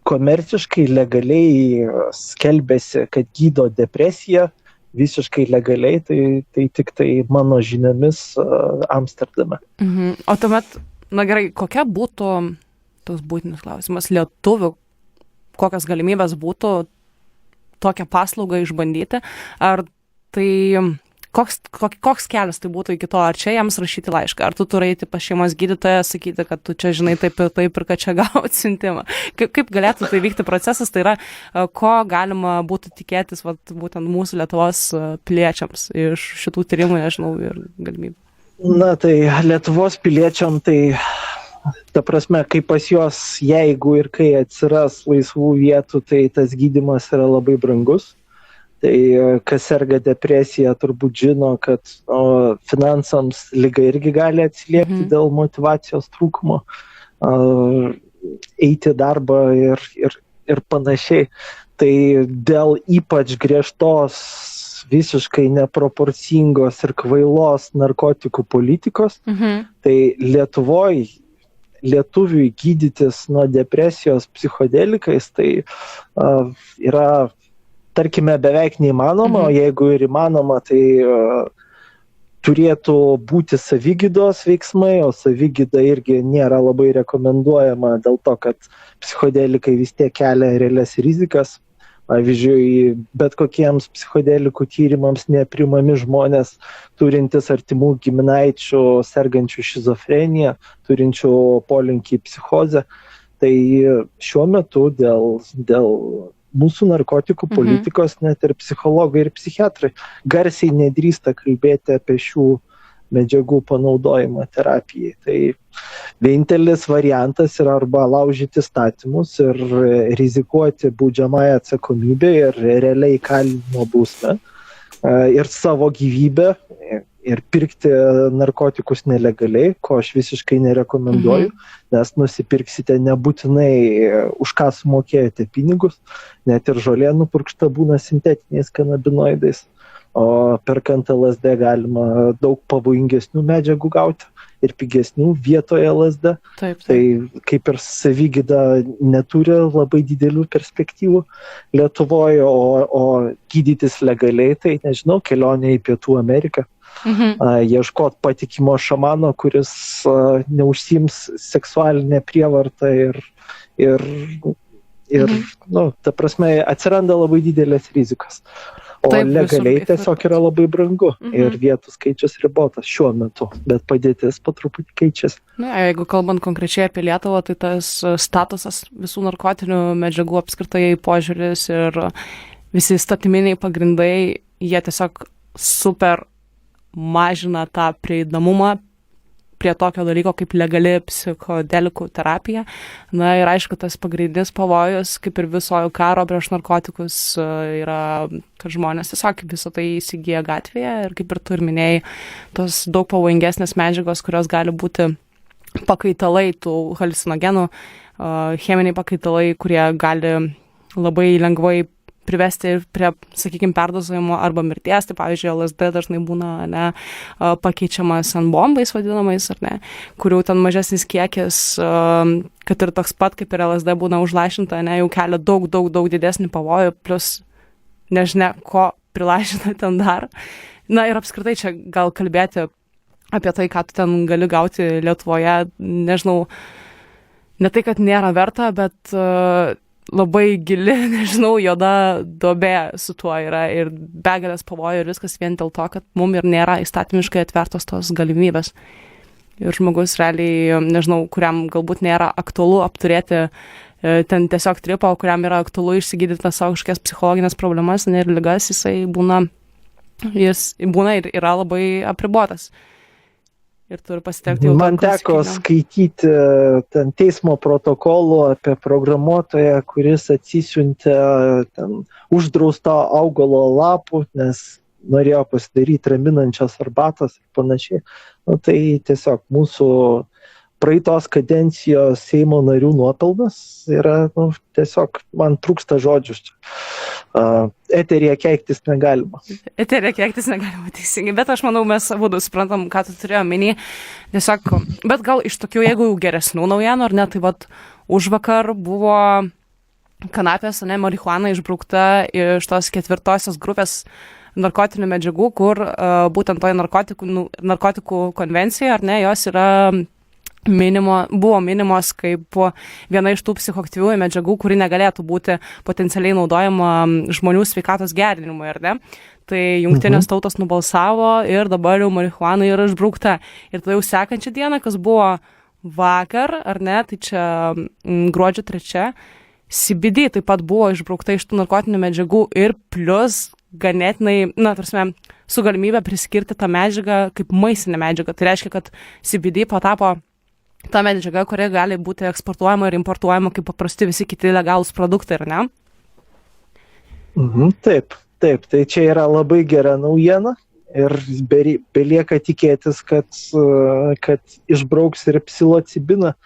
komerciškai legaliai skelbėsi, kad gydo depresiją, visiškai legaliai, tai tik tai mano žiniomis Amsterdame. O tuomet, na gerai, kokia būtų, toks būtinis klausimas, lietuvių, kokias galimybės būtų tokią paslaugą išbandyti, ar tai, koks kelias tai būtų iki to, ar čia jiems rašyti laišką, ar tu turi eiti pas šeimos gydytoją, sakyti, kad tu čia žinai taip ir kad čia gauti siuntimą. Kaip galėtų tai vykti procesas, tai yra, ko galima būtų tikėtis būtent mūsų Lietuvos piliečiams iš šitų tyrimų, nežinau, ir galimybių. Na tai Lietuvos piliečiam, tai ta prasme, kai pas juos, jeigu ir kai atsiras laisvų vietų, tai tas gydymas yra labai brangus. Tai kas serga depresija turbūt žino, kad finansams liga irgi gali atsiliepti dėl motyvacijos trūkumo, eiti darbą ir panašiai. Tai dėl ypač griežtos, visiškai neproporcingos ir kvailos narkotikų politikos, tai lietuviui gydytis nuo depresijos psichodelikais, tai yra, tarkime, beveik neįmanoma, o jeigu ir įmanoma, tai turėtų būti savigydos veiksmai, o savigyda irgi nėra labai rekomenduojama dėl to, kad psichodelikai vis tiek kelia realias rizikas. Pavyzdžiui, bet kokiems psichodelikų tyrimams neprimami žmonės turintys artimų giminaičių, sergančių šizofreniją, turinčių polinkį į psichozę. Tai šiuo metu dėl mūsų narkotikų politikos net ir psichologai ir psichiatrai garsiai nedrįsta kalbėti apie šių medžiagų panaudojimą terapijai. Tai vienintelis variantas yra arba laužyti įstatymus ir rizikuoti baudžiamąją atsakomybę ir realiai įkalinimo bausmę ir savo gyvybę ir pirkti narkotikus nelegaliai, ko aš visiškai nerekomenduoju, nes nusipirksite nebūtinai už ką sumokėjote pinigus, net ir žolė nupurkšta būna sintetiniais kanabinoidais, o perkant LSD galima daug pavojingesnių medžiagų gauti ir pigesnių vietoje LSD. Taip. Tai kaip ir savigyda neturi labai didelių perspektyvų Lietuvoje, o gydytis legaliai, tai nežinau, kelionė į Pietų Ameriką. Ieškot patikimo šamano, kuris neužsiims seksualinę prievartą ir ta prasme, atsiranda labai didelės rizikas. O taip, legaliai tiesiog yra labai brangu ir vietų skaičius ribotas šiuo metu, bet padėtis po truputį keičiasi. Na, jeigu kalbant konkrečiai apie Lietuvą, tai tas statusas visų narkotinių medžiagų apskritai požiūris ir visi įstatyminiai pagrindai, jie tiesiog super mažina tą prieinamumą prie tokio dalyko kaip legali psichodelikų terapija. Na ir aišku, tas pagrindinis pavojus, kaip ir viso karo prieš narkotikus, yra, kad žmonės tiesiog visą tai įsigyja gatvėje ir kaip ir tu ir minėjai, tos daug pavojingesnės medžiagos, kurios gali būti pakaitalai tų haliucinogenų, cheminiai pakaitalai, kurie gali labai lengvai privesti prie, sakykime, perdozavimo arba mirties. Tai pavyzdžiui, LSD dažnai būna pakeičiamas N-bombais vadinamais, ar ne, kurių ten mažesnis kiekis, kad ir toks pat kaip ir LSD būna užlašinta, ne, jau kelia daug didesnį pavojų, plus nežinia, ko prilašina ten dar. Na ir apskritai čia gal kalbėti apie tai, ką tu ten gali gauti Lietuvoje, nežinau, ne tai, kad nėra verta, bet labai gili, nežinau, juoda duobė su tuo yra ir begalės pavojų ir viskas vien dėl to, kad mums ir nėra įstatymiškai atvertos tos galimybės. Ir žmogus realiai, nežinau, kuriam galbūt nėra aktualu apturėti ten tiesiog tripą, kuriam yra aktualu išsigydyti savo kažkokias psichologinės problemas ir ligas, jis būna ir yra labai apribotas. Ir turi pasitelkti jau man teko skaityti ten teismo protokolų apie programuotoją, kuris atsisiuntė ten uždraustą augalo lapų, nes norėjo pasidaryti raminančios arbatos ir panašiai. Tai tiesiog mūsų praeitos kadencijos Seimo narių nuopelnas yra, tiesiog man trūksta žodžių. Eterija keiktis negalima. Eterija keiktis negalima, teisingai, bet aš manau, mes abudu suprantam, ką tu turėjo omeny. Tiesiog, bet gal iš tokių, jeigu geresnių naujienų, ar ne, tai vat užvakar buvo kanapės, ne, marihuana išbraukta iš tos 4 grupės narkotinių medžiagų, kur būtent toje narkotikų konvencijoje, ar ne, jos yra buvo minimos kaip viena iš tų psichoaktyviųjų medžiagų, kuri negalėtų būti potencialiai naudojama žmonių sveikatos gerinimui, ar ne? Tai jungtinės tautos nubalsavo ir dabar jau marihuana yra išbraukta. Ir tada jau sekančią dieną, kas buvo vakar, ar ne, tai čia gruodžio 3, CBD taip pat buvo išbraukta iš tų narkotinių medžiagų ir plus ganėtinai, su galimybė priskirti tą medžiagą kaip maistinę medžiagą. Tai reiškia, kad CBD patapo ta medžiaga, kuri gali būti eksportuojama ir importuojama kaip paprasti visi kiti legalūs produktai, ar ne? Taip. Tai čia yra labai gera naujiena ir belieka tikėtis, kad išbrauks ir psilocibiną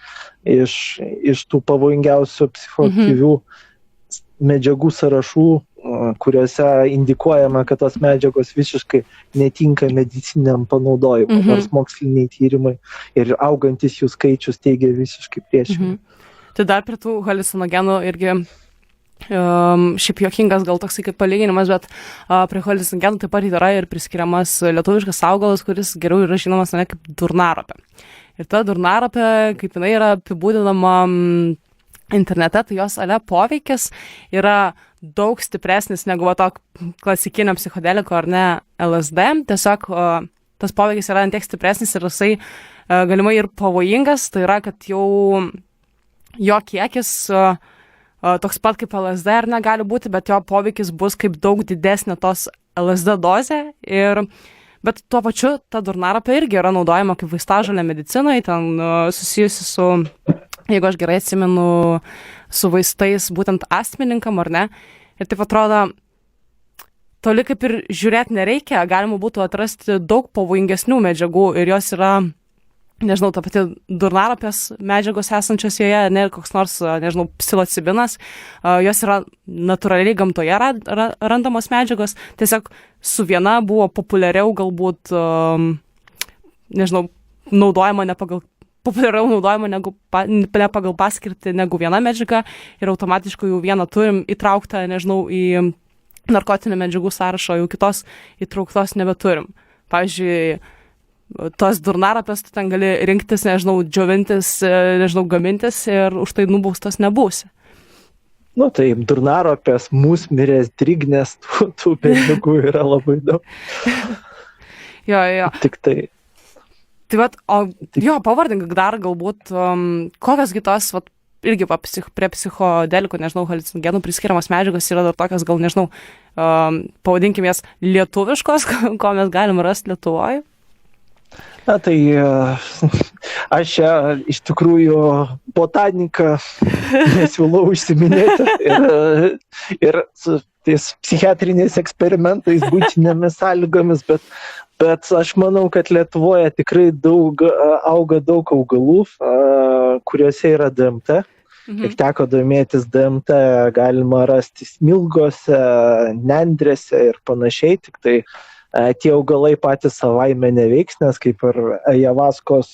iš tų pavojingiausių psichoaktyvių medžiagų sąrašų, kuriuose indikuojama, kad tos medžiagos visiškai netinka medicininiam panaudojimui, nors moksliniai tyrimai ir augantis jų skaičius teigia visiškai priešingai. Tai dar prie tų haliucinogenų irgi šiaip juokingas gal toksai kaip palyginimas, bet prie haliucinogenų taip pat yra ir priskiriamas lietuviškas augalas, kuris geriau yra žinomas kaip durnaropė. Ir ta durnaropė, kaip jinai yra apibūdinama internete, tai jos poveikis yra daug stipresnis negu to klasikinio psichodeliko, ar ne, LSD. Tiesiog tas poveikis yra ant tiek stipresnis ir jisai galimai ir pavojingas. Tai yra, kad jau jo kiekis toks pat kaip LSD ar negali būti, bet jo poveikis bus kaip daug didesnė tos LSD dozė. Bet tuo pačiu ta durnaropė irgi yra naudojama kaip vaistažolė medicinoje, ten susijusi su, jeigu aš gerai atsimenu, su vaistais būtent astmininkam, ar ne. Ir taip atrodo, toli kaip ir žiūrėti nereikia, galima būtų atrasti daug pavojingesnių medžiagų ir jos yra, nežinau, ta pati durnaropės medžiagos esančios joje, ne koks nors, nežinau, psilocibinas, jos yra natūraliai gamtoje randamos medžiagos, tiesiog su viena buvo populiariau galbūt, nežinau, populiariau naudojama ne pagal paskirtį negu viena medžiaga ir automatiškai jau vieną turim įtrauktą, nežinau, į narkotinių medžiagų sąrašą, jau kitos įtrauktos nebeturim. Pavyzdžiui, tos durnaropės tu ten gali rinktis, nežinau, džiovintis, nežinau, gamintis ir už tai nubaustas nebūsi. Taip, durnaropės, musmirės, drignės, tų medžiagų yra labai daug. Jo. Tik tai. Tai pavardink dar galbūt, kokios kitos, irgi prie psichodelikų, nežinau, haliucinogenų priskiriamos medžiagos yra dar tokios, gal, nežinau, pavadinkim jas lietuviškos, ko mes galim rasti Lietuvoje? Tai aš iš tikrųjų botaniką nesiūlau užsiminėti ir su tais psichiatriniais eksperimentais, būtinėmis sąlygomis, bet aš manau, kad Lietuvoje tikrai auga daug augalų, kuriuose yra DMT. Kiek teko domėtis, DMT galima rasti smilgose, nendrėse ir panašiai, tik tai tie augalai patys savaime neveiks, nes kaip ir ajavaskos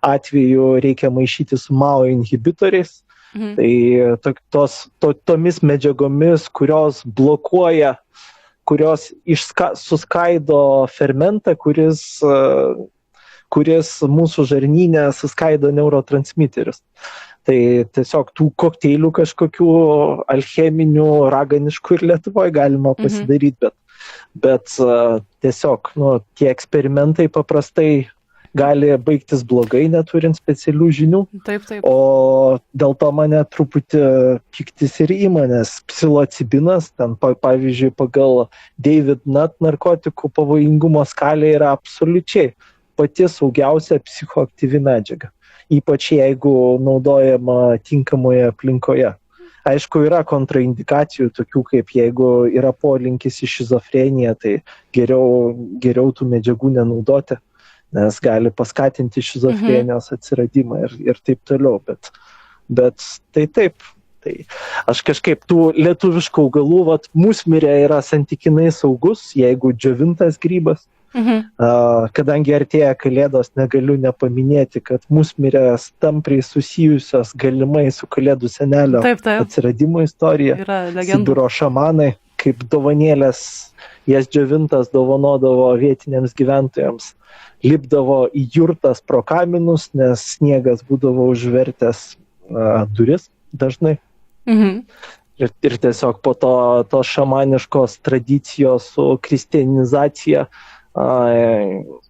atveju reikia maišyti su MAO inhibitoriais. Tai tomis medžiagomis, kurios blokuoja, kurios suskaido fermentą, kuris mūsų žarnyne suskaido neurotransmiterius. Tai tiesiog tų kokteilių kažkokių alcheminių, raganiškų ir Lietuvoje galima pasidaryti, bet tiesiog tie eksperimentai paprastai gali baigtis blogai, neturint specialių žinių. Taip. O dėl to mane truputį piktis ir įmonės. Psilocibinas, ten pavyzdžiui, pagal David Nutt narkotikų pavojingumo skalė yra absoliučiai pati saugiausia psichoaktyvi medžiaga. Ypač jeigu naudojama tinkamoje aplinkoje. Aišku, yra kontraindikacijų, tokių kaip jeigu yra polinkis į šizofreniją, tai geriau tų medžiagų nenaudoti. nes gali paskatinti šizofrenijos atsiradimą ir taip toliau, bet tai taip. Tai aš kažkaip tų lietuviškų augalų, musmirė yra santykinai saugus, jeigu džiovintas grybas. Kadangi artėja kalėdos, negaliu nepaminėti, kad musmirės tampriai susijusios galimai su kalėdų senelio atsiradimo istorija. Sibiro šamanai, kaip dovanėlės, jas džiovintas dovanodavo vietiniams gyventojams, lipdavo į jurtas pro kaminus, nes sniegas būdavo užvertęs duris dažnai. Ir tiesiog po to šamaniškos tradicijos su kristijanizacija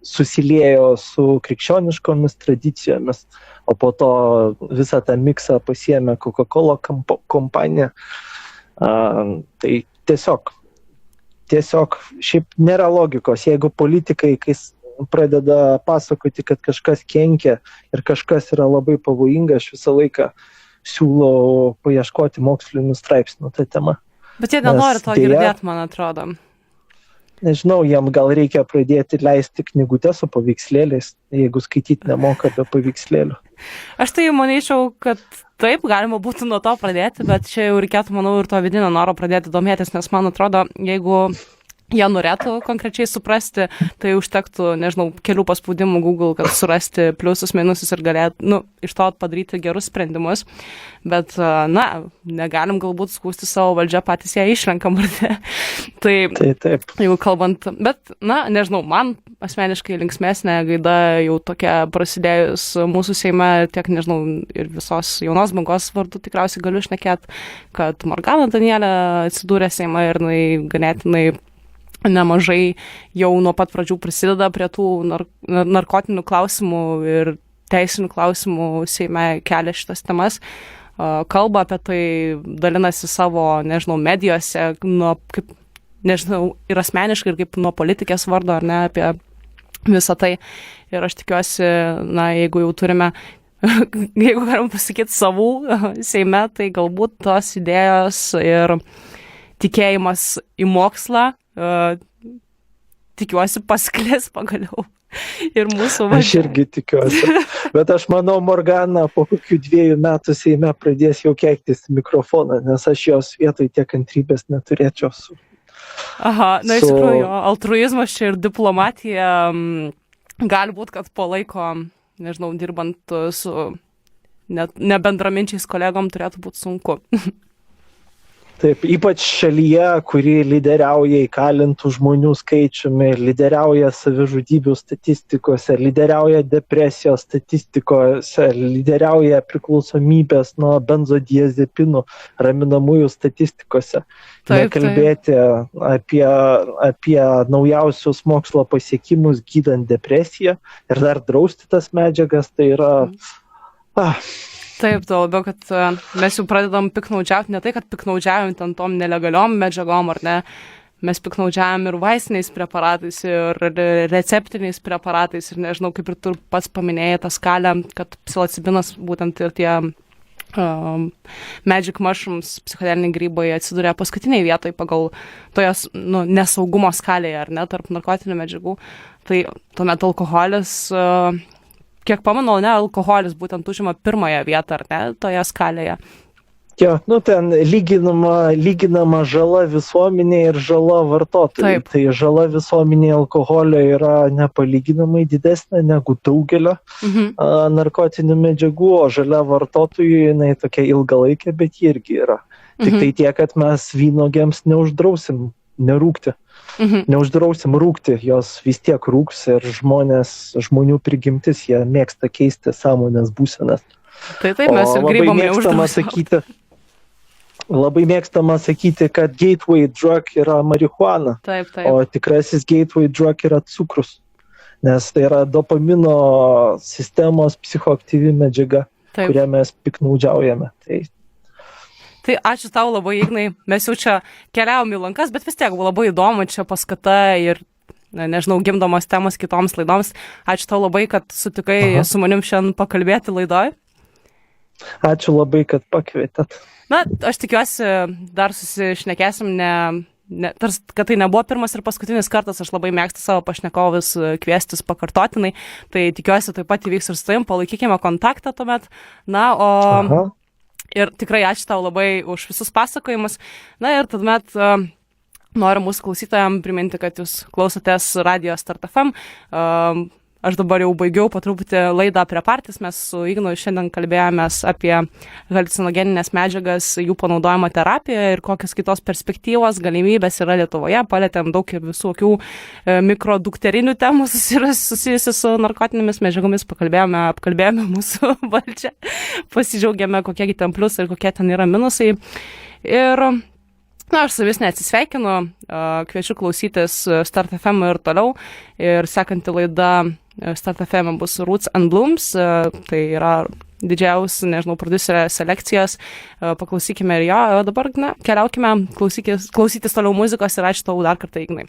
susiliejo su krikščioniškomis tradicijomis, o po to visą tą miksą pasiėmė Coca-Cola kompanija. Tai tiesiog šiaip nėra logikos, jeigu politikai, kai pradeda pasakoti, kad kažkas kenkia ir kažkas yra labai pavojinga, aš visą laiką siūlau paieškoti mokslinių straipsnių tą temą. Bet jie nenori to girdėti, man atrodo. Nežinau, jam gal reikia pradėti leisti knygutę su paveikslėliais, jeigu skaityti nemoka be paveikslėlių. Aš tai manyčiau, kad taip, galima būtų nuo to pradėti, bet čia jau reikėtų, manau, ir to vidinio noro pradėti domėtis, nes man atrodo, jeigu jie norėtų konkrečiai suprasti, tai užtektų, nežinau, kelių paspaudimų Google, kad surasti pliusus, minusus ir galėtų, iš to padaryti gerus sprendimus. Bet, negalim galbūt skųsti savo valdžią, patys ją išrenkam. Taip. Jeigu kalbant, bet, nežinau, man asmeniškai linksmesnė gaida jau tokia prasidėjus mūsų Seime, tiek, nežinau, ir visos jaunos bangos vardu tikriausiai galiu šnekėti, kad Morgana Danielė atsidūrė Seime ir ganėtinai nemažai jau nuo pat pradžių prisideda prie tų narkotinių klausimų ir teisinių klausimų Seime kelia šitas temas, kalba apie tai, dalinasi savo, nežinau, medijose, kaip, nežinau, ir asmeniškai, ir kaip nuo politikės vardo, ar ne, apie visą tai. Ir aš tikiuosi, jeigu jau turime, jeigu galim pasakyti savų Seime, tai galbūt tos idėjos ir tikėjimas į mokslą, tikiuosi pasklis pagaliau ir mūsų valdžia. Aš irgi tikiuosi, bet aš manau, Morgana po kokių 2 metų Seime pradės jau keiktis mikrofoną, nes aš jos vietoj tiek kantrybės neturėčiau su. Aha, iš tikrųjų, altruizmas čia ir diplomatija gali būti, kad po laiko, nežinau, dirbant su nebendraminčiais kolegom turėtų būti sunku. Taip, ypač šalyje, kuri lyderiauja įkalintų žmonių skaičiumi, lyderiauja savižudybių statistikose, lyderiauja depresijos statistikose, lyderiauja priklausomybės nuo benzodiazepinų raminamųjų statistikose. Nekalbėti apie naujausius mokslo pasiekimus gydant depresiją ir dar drausti tas medžiagas, tai yra... Taip, to labiau, kad mes jau pradedam piknaudžiauti, ne tai, kad piknaudžiaujam ten tom nelegaliom medžiagom, ar ne, mes piknaudžiaujam ir vaistiniais preparatais, ir receptiniais preparatais, ir nežinau, kaip ir tu pats paminėjai tą skalę, kad psilocibinas, būtent ir tie magic mushrooms, psichodeliniai grybai atsiduria paskutiniai vietoj pagal tojas nesaugumo skalėje, ar ne, tarp narkotinių medžiagų. Tai tuomet alkoholis... Kiek pamanu, alkoholis būtent užima pirmąją vietą, ar ne, toje skalėje. Jo, ten lyginama žala visuomenė ir žala vartotojai. Tai žala visuomenė alkoholio yra nepalyginamai didesnė negu daugelio narkotinių medžiagų, o žalia vartotojui jinai tokia ilgalaikė, bet ji irgi yra. Tik tai tiek, kad mes vynuogėms neuždrausim nerūkti. Neuždrausim rūkti, jos vis tiek rūks ir žmonių prigimtis, jie mėgsta keisti sąmonės būsenas. Taip, mes ir grybom neuždrausim. Labai mėgstama sakyti, kad gateway drug yra marihuana, o tikrasis gateway drug yra cukrus, nes tai yra dopamino sistemos psichoaktyvi medžiaga, kurią mes piknaudžiaujame. Tai ačiū tau labai, Ignai, mes jau čia keliavom į lankas, bet vis tiek labai įdomu čia paskata ir, nežinau, gimdomos temos kitoms laidoms. Ačiū tau labai, kad sutikai su manim šiandien pakalbėti laidoj. Ačiū labai, kad pakvietėt. Aš tikiuosi, dar susišnekėsim kad tai nebuvo pirmas ir paskutinis kartas, aš labai mėgstu savo pašnekovus kviestis pakartotinai, tai tikiuosi taip pat įvyks ir su tavim, palaikykime kontaktą tuomet. Na, ir tikrai ačiū tau labai už visus pasakojimus. Na ir tuomet noriu mūsų klausytojams priminti, kad jūs klausotės Radio Start FM. Aš dabar jau baigiau po truputį laidą prie partijas. Mes su Ignu šiandien kalbėjomės apie haliucinogeninės medžiagas, jų panaudojimo terapijoje ir kokios kitos perspektyvos, galimybės yra Lietuvoje. Palėtėm daug ir visokių mikrodukterinių temų susijusių su narkotinėmis medžiagomis. Apkalbėjome mūsų valdžią, pasidžiaugėme, kokie ten pliusai ir kokie ten yra minusai. Ir aš su vis neatsisveikinu, kviečiu klausytis Start FM ir toliau. Ir sekanti laida Start FM bus Roots and Blooms, tai yra didžiausia, prodiuserė selekcijos. Paklausykime ir jo, o dabar keliaukime klausytis toliau muzikos ir ačiū tau dar kartą, Ignai.